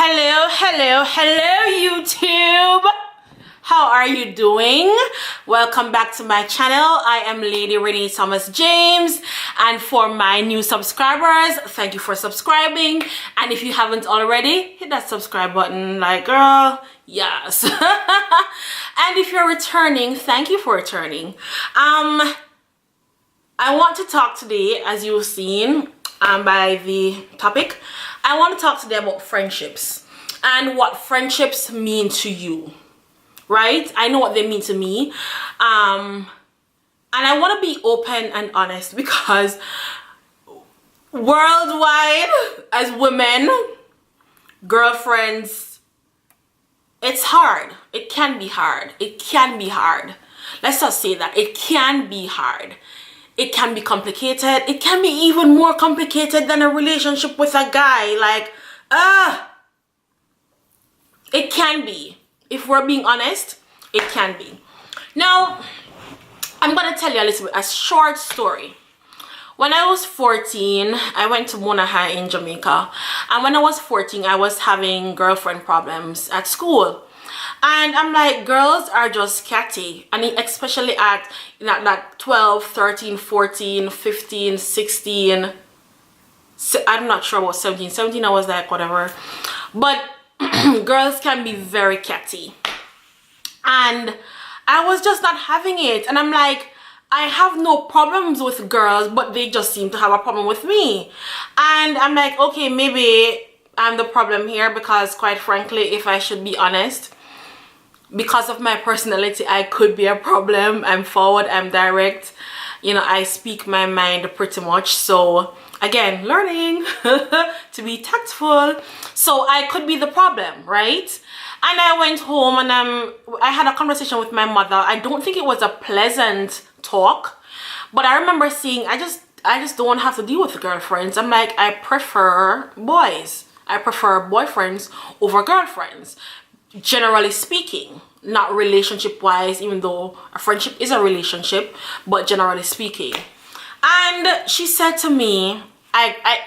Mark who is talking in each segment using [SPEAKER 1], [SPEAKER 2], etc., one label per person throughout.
[SPEAKER 1] Hello YouTube. How are you doing? Welcome back to my channel. I am Lady Renee-Thomas-James, and for my new subscribers, thank you for subscribing. And if you haven't already, hit that subscribe button, like, girl, yes. And if you're returning, thank you for returning. I want to talk today, as you've seen by the topic, I want to talk today about friendships and what friendships mean to you, right? I know what they mean to me, and I want to be open and honest because worldwide, as women, girlfriends, it's hard. It can be hard. It can be hard. Let's just say that. It can be hard. It can be complicated. It can be even more complicated than a relationship with a guy. Like, it can be. If we're being honest, it can be. Now, I'm going to tell you a short story. When I was 14, I went to Mona High in Jamaica. And when I was 14, I was having girlfriend problems at school. And I'm like, girls are just catty. I mean, especially at that 12, 13, 14, 15, 16. I'm not sure about 17. 17, I was like, whatever. But girls can be very catty. And I was just not having it. And I'm like, I have no problems with girls, but they just seem to have a problem with me. And I'm like, okay, maybe I'm the problem here because, quite frankly, if I should be honest, because of my personality, I could be a problem. I'm forward, I'm direct. You know, I speak my mind pretty much. So, again, learning to be tactful. So, I could be the problem, right? And I went home and I had a conversation with my mother. I don't think it was a pleasant talk. But I remember saying, I just don't want to have to deal with girlfriends. I'm like, I prefer boys. I prefer boyfriends over girlfriends. Generally speaking, not relationship wise, even though a friendship is a relationship, but generally speaking. And she said to me, I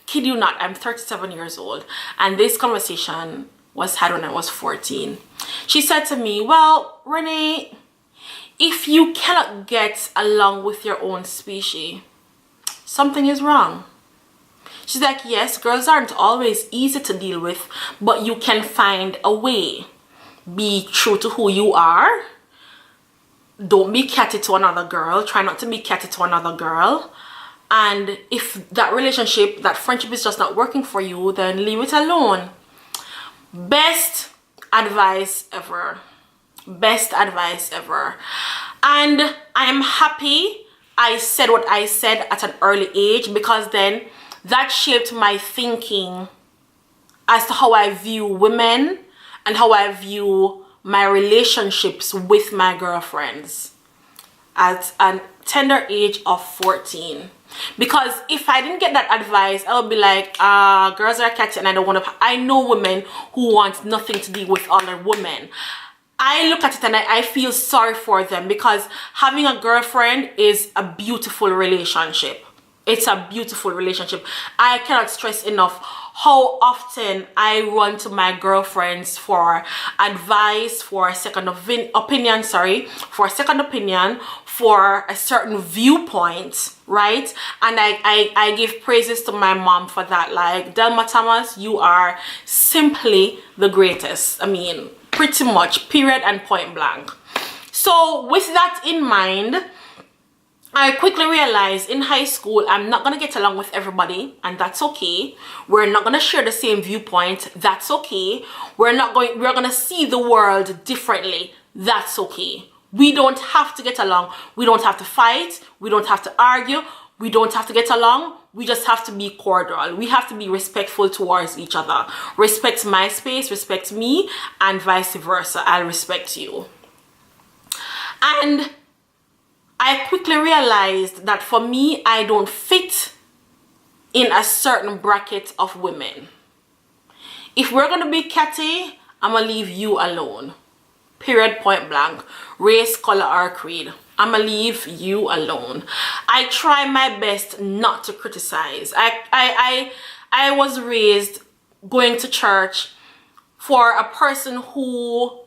[SPEAKER 1] kid you not, I'm 37 years old, and this conversation was had when I was 14. She said to me, well, Renee, if you cannot get along with your own species, something is wrong. She's like, yes, girls aren't always easy to deal with, but you can find a way. Be true to who you are. Don't be catty to another girl. Try not to be catty to another girl. And if that relationship, that friendship is just not working for you, then leave it alone. Best advice ever. Best advice ever. And I am happy I said what I said at an early age, because then that shaped my thinking as to how I view women and how I view my relationships with my girlfriends at a tender age of 14. Because if I didn't get that advice, I would be like, girls are catty and I don't want to. I know women who want nothing to do with other women. I look at it and I feel sorry for them, because having a girlfriend is a beautiful relationship. It's a beautiful relationship. I cannot stress enough how often I run to my girlfriends for advice, for a second opinion, for a second opinion, for a certain viewpoint, right? And I give praises to my mom for that. Like, Delma Thomas, you are simply the greatest. I mean, pretty much, period and point blank. So with that in mind, I quickly realized in high school, I'm not going to get along with everybody, and that's okay. We're not going to share the same viewpoint. That's okay. We're going to see the world differently. That's okay. We don't have to get along. We don't have to fight. We don't have to argue. We don't have to get along. We just have to be cordial. We have to be respectful towards each other. Respect my space, respect me, and vice versa. I'll respect you. And I quickly realized that for me, I don't fit in a certain bracket of women. If we're going to be catty, I'm going to leave you alone. Period, point blank. Race, color, or creed. I'm going to leave you alone. I try my best not to criticize. I was raised going to church for a person who,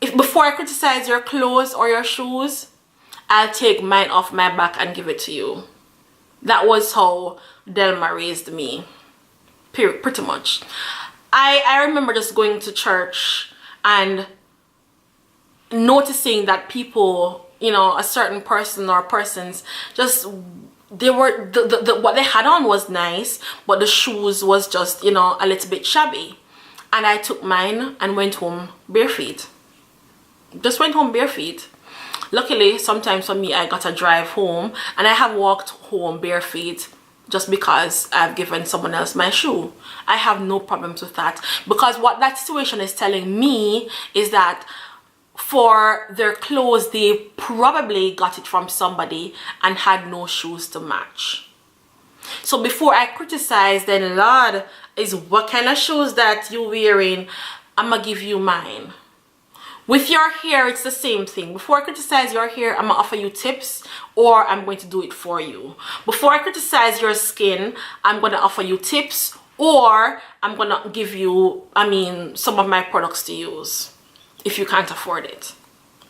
[SPEAKER 1] if before I criticize your clothes or your shoes, I'll take mine off my back and give it to you. That was how Delma raised me. Pretty much. I remember just going to church and noticing that people, you know, a certain person or persons, just they were what they had on was nice, but the shoes was just, you know, a little bit shabby. And I took mine and went home bare feet. Just went home bare feet. Luckily, sometimes for me, I got a drive home, and I have walked home bare feet just because I've given someone else my shoe. I have no problems with that, because what that situation is telling me is that for their clothes, they probably got it from somebody and had no shoes to match. So before I criticize, then Lord, is what kind of shoes that you wearing, I'm gonna give you mine. With your hair, it's the same thing. Before I criticize your hair, I'm gonna offer you tips, or I'm going to do it for you. Before I criticize your skin, I'm gonna offer you tips, or I'm gonna give you, some of my products to use if you can't afford it.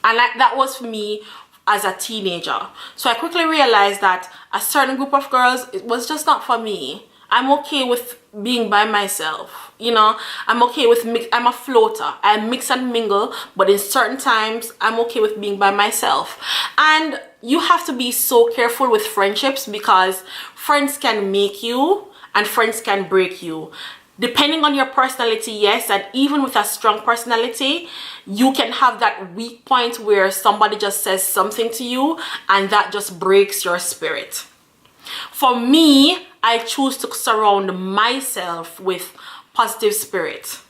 [SPEAKER 1] And that was for me as a teenager. So I quickly realized that a certain group of girls, it was just not for me. I'm okay with being by myself, you know. I'm okay with I'm a floater. I mix and mingle, but in certain times I'm okay with being by myself. And you have to be so careful with friendships, because friends can make you and friends can break you. Depending on your personality, yes, and even with a strong personality, you can have that weak point where somebody just says something to you and that just breaks your spirit. For me, I choose to surround myself with positive spirit,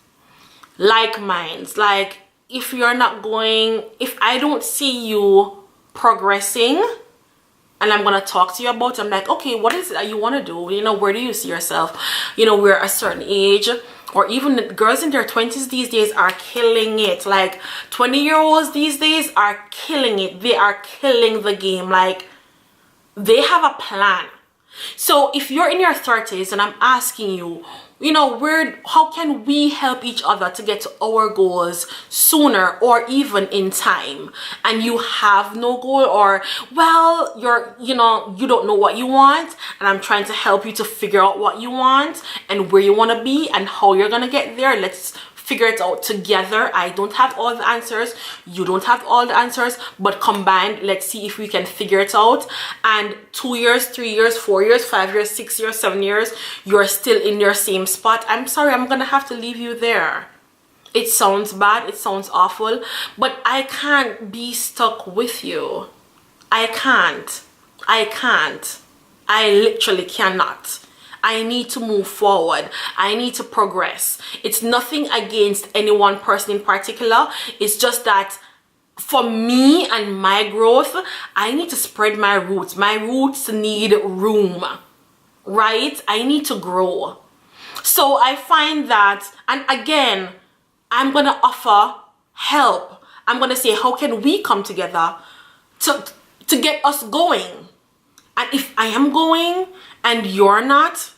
[SPEAKER 1] like minds. Like, if I don't see you progressing and I'm gonna talk to you about it, I'm like, okay, what is it that you want to do? You know, where do you see yourself? You know, we're a certain age, or even girls in their 20s these days are killing it. Like 20-year-olds these days are killing it. They are killing the game. Like, they have a plan. So if you're in your 30s and I'm asking you, you know, how can we help each other to get to our goals sooner or even in time, and you have no goal, or well, you don't know what you want, and I'm trying to help you to figure out what you want and where you want to be and how you're gonna get there. Let's figure it out together. I don't have all the answers, you don't have all the answers, but combined, let's see if we can figure it out. And 2 years, 3 years, 4 years, 5 years, 6 years, 7 years, you're still in your same spot. I'm sorry, I'm gonna have to leave you there. It sounds bad, it sounds awful, but I can't be stuck with you. I can't. I literally cannot. I need to move forward. I need to progress. It's nothing against any one person in particular. It's just that for me and my growth, I need to spread my roots. My roots need room, right? I need to grow. So I find that, and again, I'm going to offer help. I'm going to say, how can we come together to get us going? And if I am going and you're not,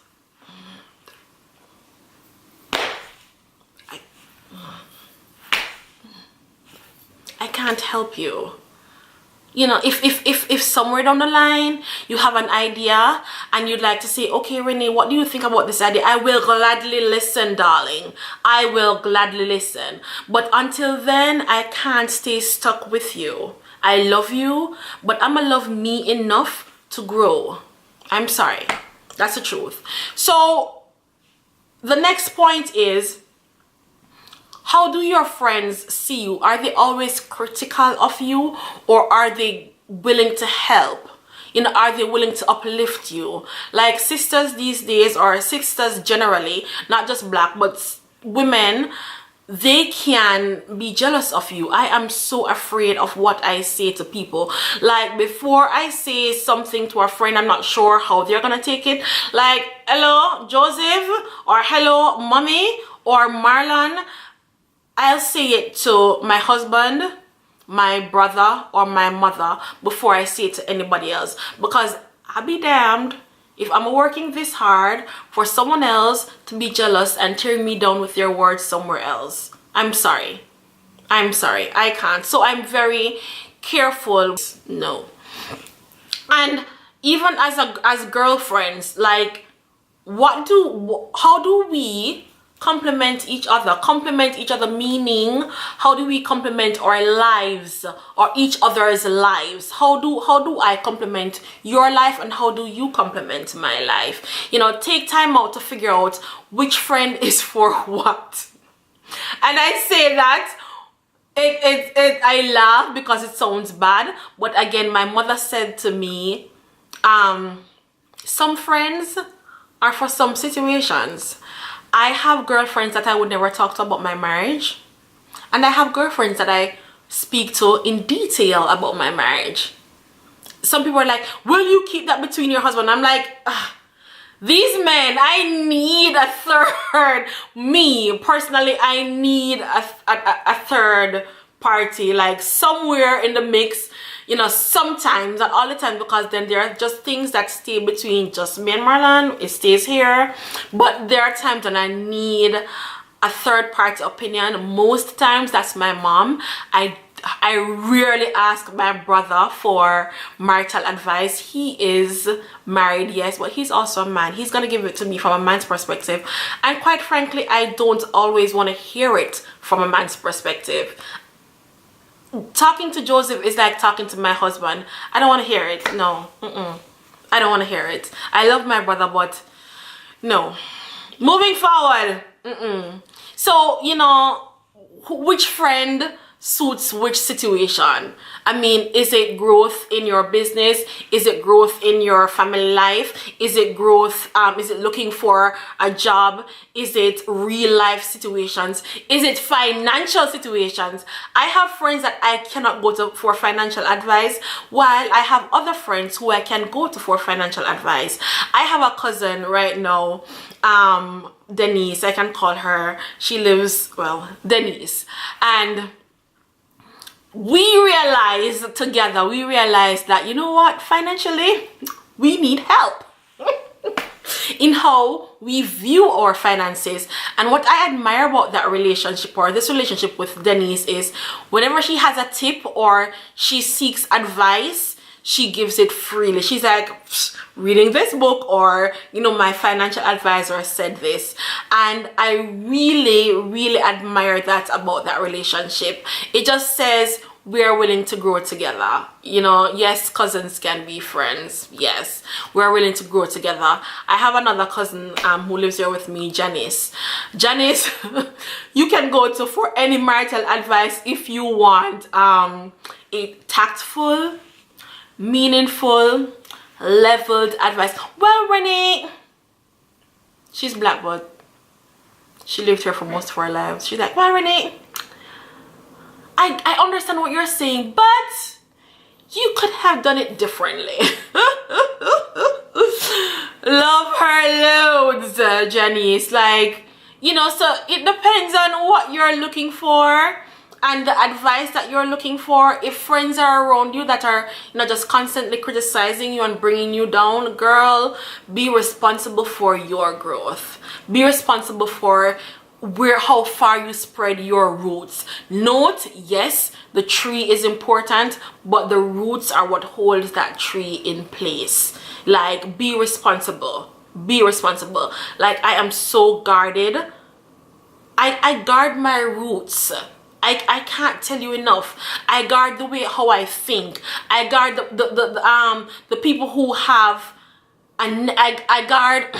[SPEAKER 1] I can't help you. You know, if somewhere down the line you have an idea and you'd like to say, okay, Renee, what do you think about this idea? I will gladly listen, darling. I will gladly listen. But until then, I can't stay stuck with you. I love you, but I'm gonna love me enough to grow. I'm sorry. That's the truth. So the next point is, how do your friends see you? Are they always critical of you, or are they willing to help? You know, are they willing to uplift you? Like sisters these days, or sisters generally, not just black, but women, they can be jealous of you. I am so afraid of what I say to people. Like, before I say something to a friend, I'm not sure how they're gonna take it. Like, hello, Joseph, or hello, mommy, or Marlon. I'll say it to my husband, my brother, or my mother before I say it to anybody else, because I'll be damned If I'm working this hard for someone else to be jealous and tear me down with their words somewhere else, I'm sorry. I'm sorry. I can't. So I'm very careful. No. And even as girlfriends, like, how do we complement each other, meaning how do we complement our lives or each other's lives? How do I complement your life and how do you complement my life? You know, take time out to figure out which friend is for what. And I say that I laugh because it sounds bad, but again, my mother said to me, some friends are for some situations. I have girlfriends that I would never talk to about my marriage, and I have girlfriends that I speak to in detail about my marriage. Some people are like, will you keep that between your husband? I'm like, these men, I need a third. Me personally, I need a third party, like somewhere in the mix, you know, sometimes, not all the time, because then there are just things that stay between just me and Marlon. It stays here. But there are times when I need a third party opinion. Most times that's my mom. I rarely ask my brother for marital advice. He is married, yes, but he's also a man. He's gonna give it to me from a man's perspective, and quite frankly, I don't always want to hear it from a man's perspective. Talking to Joseph is like talking to my husband. I don't want to hear it. No. I don't want to hear it. I love my brother, but no. Moving forward. So, you know, which friend suits which situation? I mean, is it growth in your business? Is it growth in your family life? Is it growth, is it looking for a job? Is it real life situations? Is it financial situations? I have friends that I cannot go to for financial advice, while I have other friends who I can go to for financial advice. I have a cousin right now, Denise, I can call her. She lives, well, Denise, and we realized together, that, you know what, financially, we need help in how we view our finances. And what I admire about that relationship, or this relationship with Denise, is whenever she has a tip or she seeks advice, she gives it freely. She's like, reading this book, or, you know, my financial advisor said this. And I really admire that about that relationship. It just says we are willing to grow together. You know, yes, cousins can be friends. Yes, we're willing to grow together. I have another cousin who lives here with me, Janice. Janice, you can go to for any marital advice if you want a tactful, meaningful, leveled advice. Well, Renee, she's black, but she lived here for most of her lives. She's like, well, Renee, I understand what you're saying, but you could have done it differently. Love her loads, Janice. Like, you know, so it depends on what you're looking for and the advice that you're looking for. If friends are around you that are, you know, just constantly criticizing you and bringing you down, girl, be responsible for your growth. Be responsible for how far you spread your roots. Note, yes, the tree is important, but the roots are what holds that tree in place. Like, be responsible. Be responsible. Like, I am so guarded. I guard my roots. I can't tell you enough. I guard the way how I think. I guard the people who have, and I guard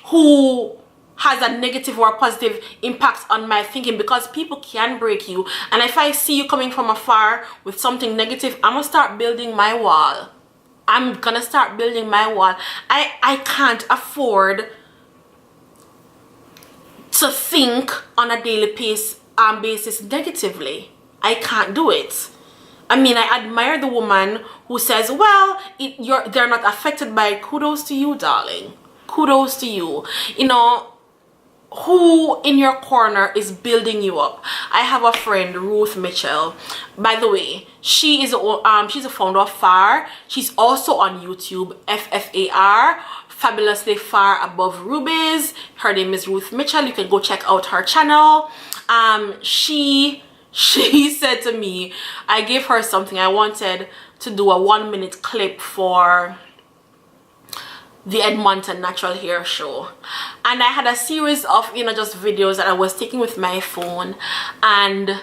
[SPEAKER 1] who has a negative or positive impact on my thinking, because people can break you. And if I see you coming from afar with something negative, I'm gonna start building my wall. I'm gonna start building my wall. I can't afford to think on a daily basis negatively. I can't do it. I mean, I admire the woman who says, well, they're not affected by it. Kudos to you, darling. Kudos to you. You know, who in your corner is building you up? I have a friend, Ruth Mitchell. By the way, she's a founder of FAR. She's also on YouTube, FFAR, fabulously far above rubies. Her name is Ruth Mitchell. You can go check out her channel. She said to me, I gave her something. I wanted to do a 1-minute clip for the Edmonton Natural Hair Show, and I had a series of just videos that I was taking with my phone, and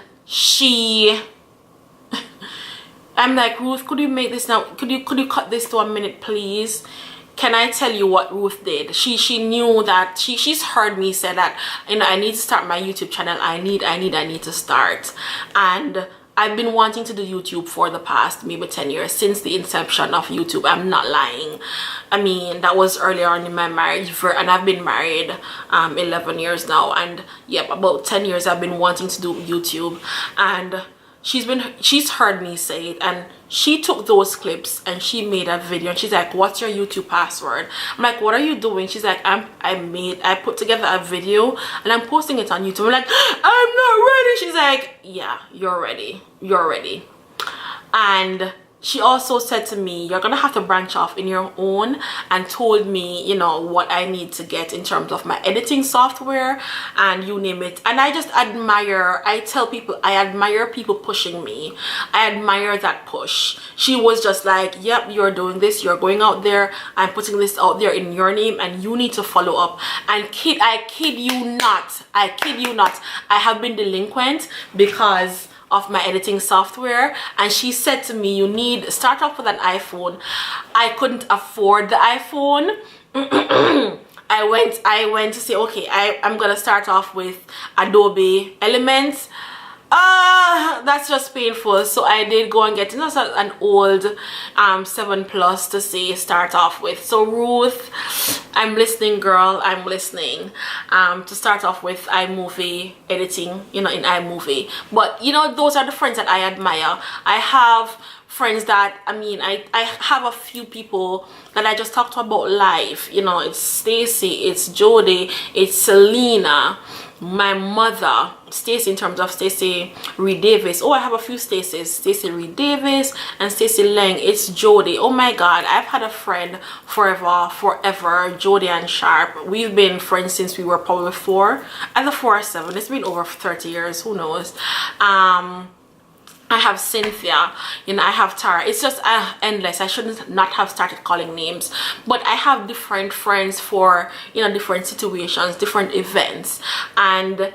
[SPEAKER 1] I'm like, Ruth, could you make this now? Could you cut this to 1 minute, please? Can I tell you what Ruth did? She knew that she's heard me say that I need to start my YouTube channel. I need to start, and I've been wanting to do YouTube for the past maybe 10 years, since the inception of YouTube. I'm not lying. I mean, that was earlier on in my marriage, and I've been married 11 years now, and yep, about 10 years I've been wanting to do YouTube. And she's heard me say it, and she took those clips and she made a video, and she's like, what's your YouTube password? I'm like, what are you doing? She's like, I put together a video and I'm posting it on YouTube. I'm like, I'm not ready. She's like, yeah, you're ready, and she also said to me, you're gonna have to branch off in your own, and told me what I need to get in terms of my editing software and you name it. And I just admire, I tell people, I admire people pushing me. I admire that push. She was just like, yep, you're doing this, you're going out there, I'm putting this out there in your name, and you need to follow up. And I kid you not, I have been delinquent because of my editing software. And she said to me, you need start off with an iPhone. I couldn't afford the iPhone. I went to say, okay, I'm gonna start off with Adobe Elements. That's just painful. So I did go and get an old 7 Plus to say start off with. So Ruth, I'm listening, girl, I'm listening. To start off with iMovie editing, in iMovie. But those are the friends that I admire. I have friends that I have a few people that I just talked about live. It's Stacy, it's Jody, it's Selena, my mother, Stacy, in terms of Stacy Reed Davis. Oh, I have a few Stacys, Stacy Reed Davis and Stacy Lang. It's Jody. Oh my god, I've had a friend forever, Jody and Sharp. We've been friends since we were probably 4, either 4 or 7. It's been over 30 years, who knows. I have Cynthia, I have Tara. It's just endless. I shouldn't not have started calling names, but I have different friends for different situations, different events, and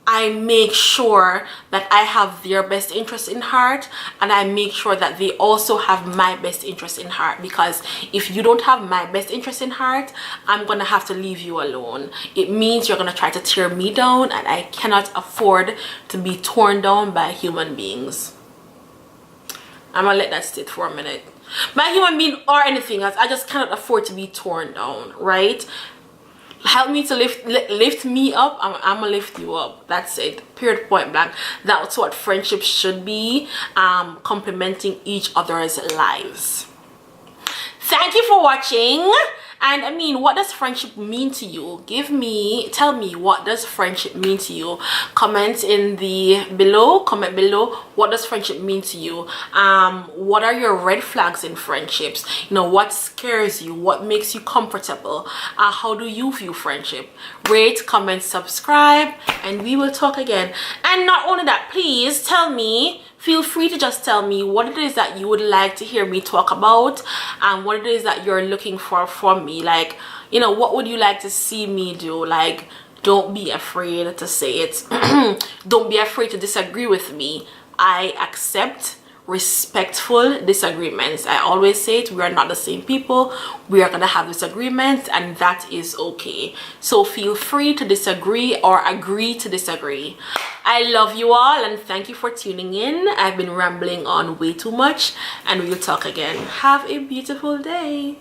[SPEAKER 1] I make sure that I have their best interest in heart, and I make sure that they also have my best interest in heart. Because if you don't have my best interest in heart, I'm gonna have to leave you alone. It means you're gonna try to tear me down, and I cannot afford to be torn down by human beings. I'm gonna let that sit for a minute. By human being or anything else, I just cannot afford to be torn down, right? Help me to lift me up. I'm gonna lift you up. That's it, period, point blank. That's what friendships should be, complementing each other's lives. Thank you for watching. And what does friendship mean to you? Tell me, what does friendship mean to you? Comment below. What does friendship mean to you? What are your red flags in friendships? What scares you? What makes you comfortable? How do you view friendship? Rate, comment, subscribe, and we will talk again. And not only that, please tell me, feel free to just tell me what it is that you would like to hear me talk about, and what it is that you're looking for from me. Like, what would you like to see me do? Like, don't be afraid to say it. Don't be afraid to disagree with me. I accept respectful disagreements. I always say it, we are not the same people. We are gonna have disagreements, and that is okay. So feel free to disagree or agree to disagree. I love you all, and thank you for tuning in. I've been rambling on way too much, and we'll talk again. Have a beautiful day.